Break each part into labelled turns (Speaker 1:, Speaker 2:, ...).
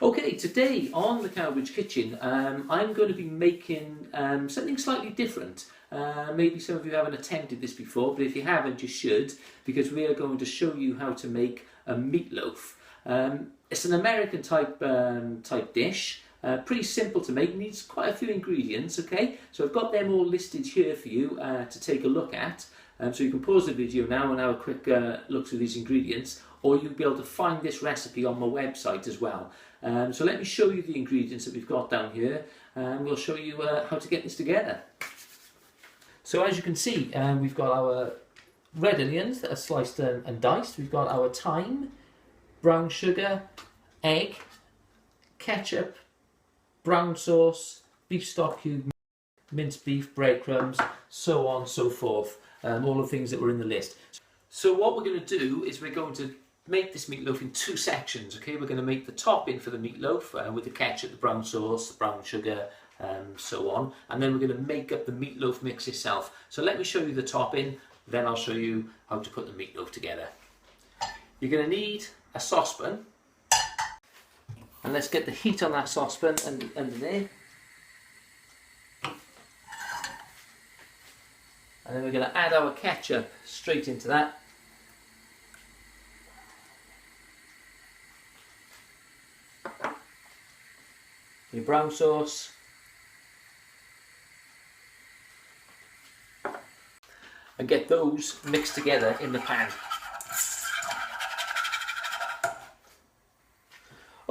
Speaker 1: Okay, today on the Cowbridge Kitchen, I'm going to be making something slightly different. Maybe some of you haven't attempted this before, but if you haven't, you should, because we are going to show you how to make a meatloaf. It's an American type dish. Pretty simple to make, needs quite a few ingredients, okay? So I've got them all listed here for you to take a look at. So you can pause the video now and have a quick look through these ingredients, or you'll be able to find this recipe on my website as well. So let me show you the ingredients that we've got down here, and we'll show you how to get this together. So as you can see, we've got our red onions that are sliced and diced. We've got our thyme, brown sugar, egg, ketchup, brown sauce, beef stock cube, minced beef, breadcrumbs, so on and so forth. All the things that were in the list. So what we're going to do is we're going to make this meatloaf in two sections. Okay, we're going to make the topping for the meatloaf with the ketchup, the brown sauce, the brown sugar, so on, and then we're going to make up the meatloaf mix itself. So let me show you the topping, then I'll show you how to put the meatloaf together. You're going to need a saucepan, and let's get the heat on that saucepan under there. And then we're going to add our ketchup straight into that. Your brown sauce. And get those mixed together in the pan.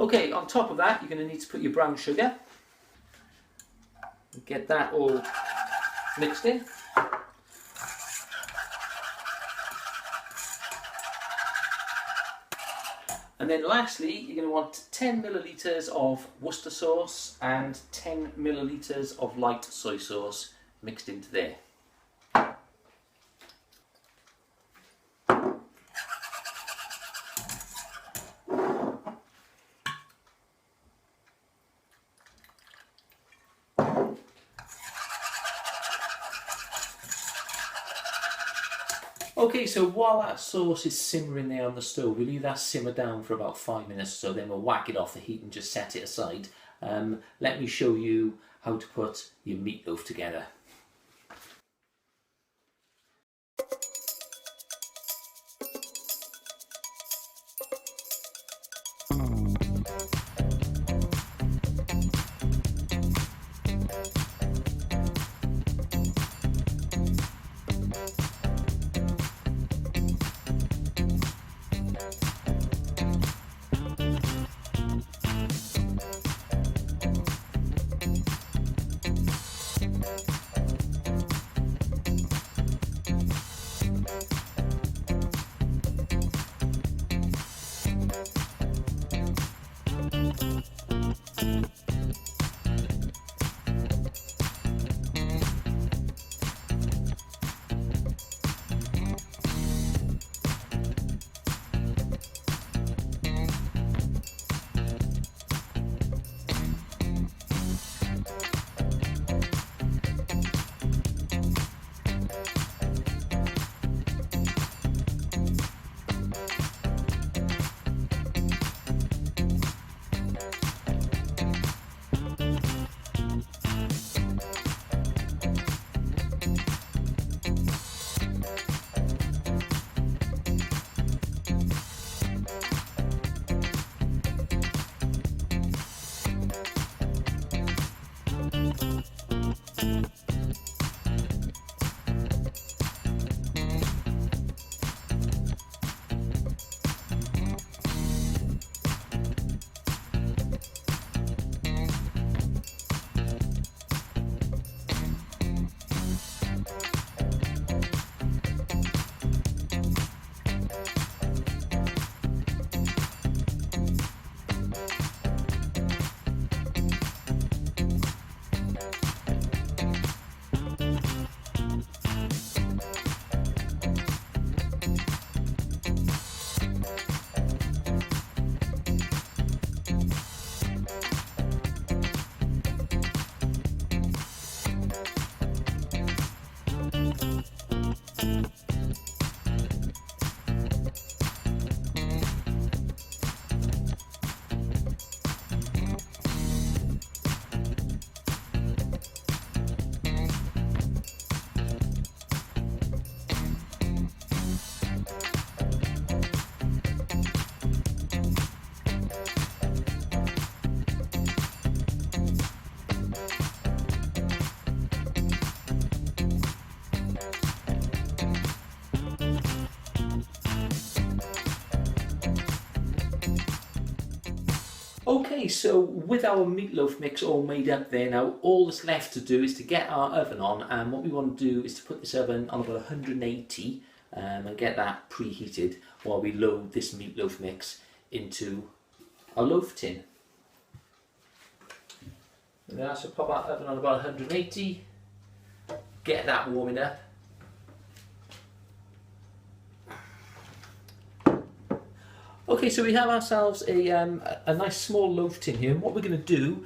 Speaker 1: Okay, on top of that, you're going to need to put your brown sugar. Get that all mixed in. And then lastly, you're going to want 10 millilitres of Worcestershire sauce and 10 millilitres of light soy sauce mixed into there. Okay, so while that sauce is simmering there on the stove, we leave that simmer down for about 5 minutes or so, then we'll whack it off the heat and just set it aside. Let me show you how to put your meatloaf together. Okay, so with our meatloaf mix all made up there now, all that's left to do is to get our oven on, and what we want to do is to put this oven on about 180 and get that preheated while we load this meatloaf mix into a loaf tin. Now, so pop our oven on about 180, get that warming up. Okay, so we have ourselves a nice small loaf tin here, and what we're going to do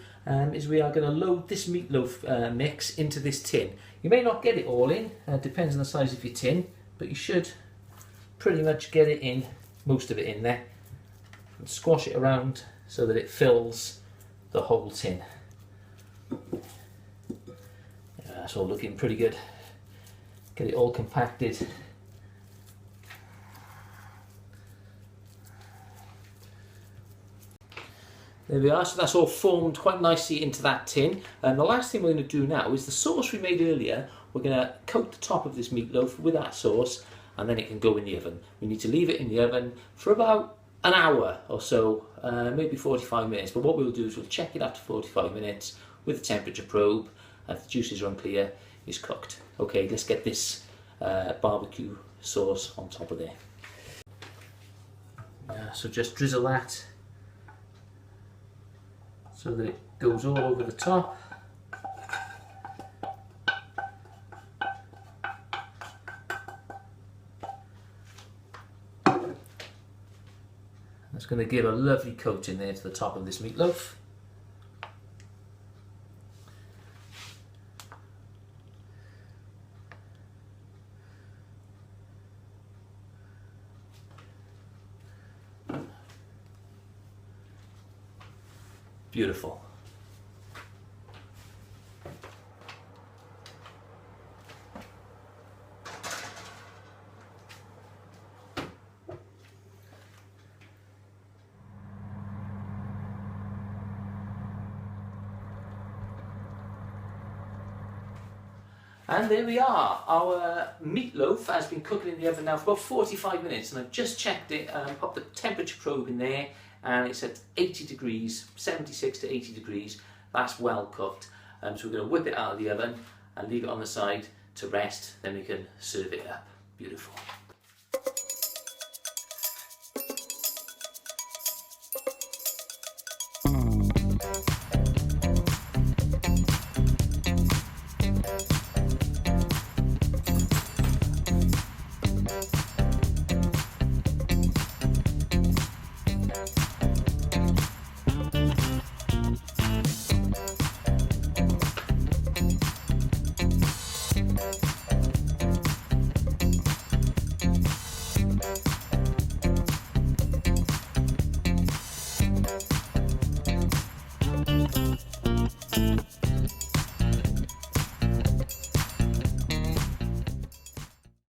Speaker 1: is we are going to load this meatloaf mix into this tin. You may not get it all in, depends on the size of your tin, but you should pretty much get it in, most of it in there, and squash it around so that it fills the whole tin. Yeah, that's all looking pretty good. Get it all compacted. There we are, so that's all formed quite nicely into that tin. And the last thing we're going to do now is the sauce we made earlier. We're going to coat the top of this meatloaf with that sauce, and then it can go in the oven. We need to leave it in the oven for about an hour or so, maybe 45 minutes. But what we'll do is we'll check it after 45 minutes with a temperature probe, and if the juices are unclear, it's cooked. Okay, let's get this barbecue sauce on top of there. So just drizzle that so that it goes all over the top. That's going to give a lovely coat in there to the top of this meatloaf. Beautiful. And there we are. Our meatloaf has been cooking in the oven now for about 45 minutes, and I've just checked it and popped the temperature probe in there, and it's at 80 degrees, 76 to 80 degrees. That's well cooked. So we're going to whip it out of the oven and leave it on the side to rest, then we can serve it up. Beautiful.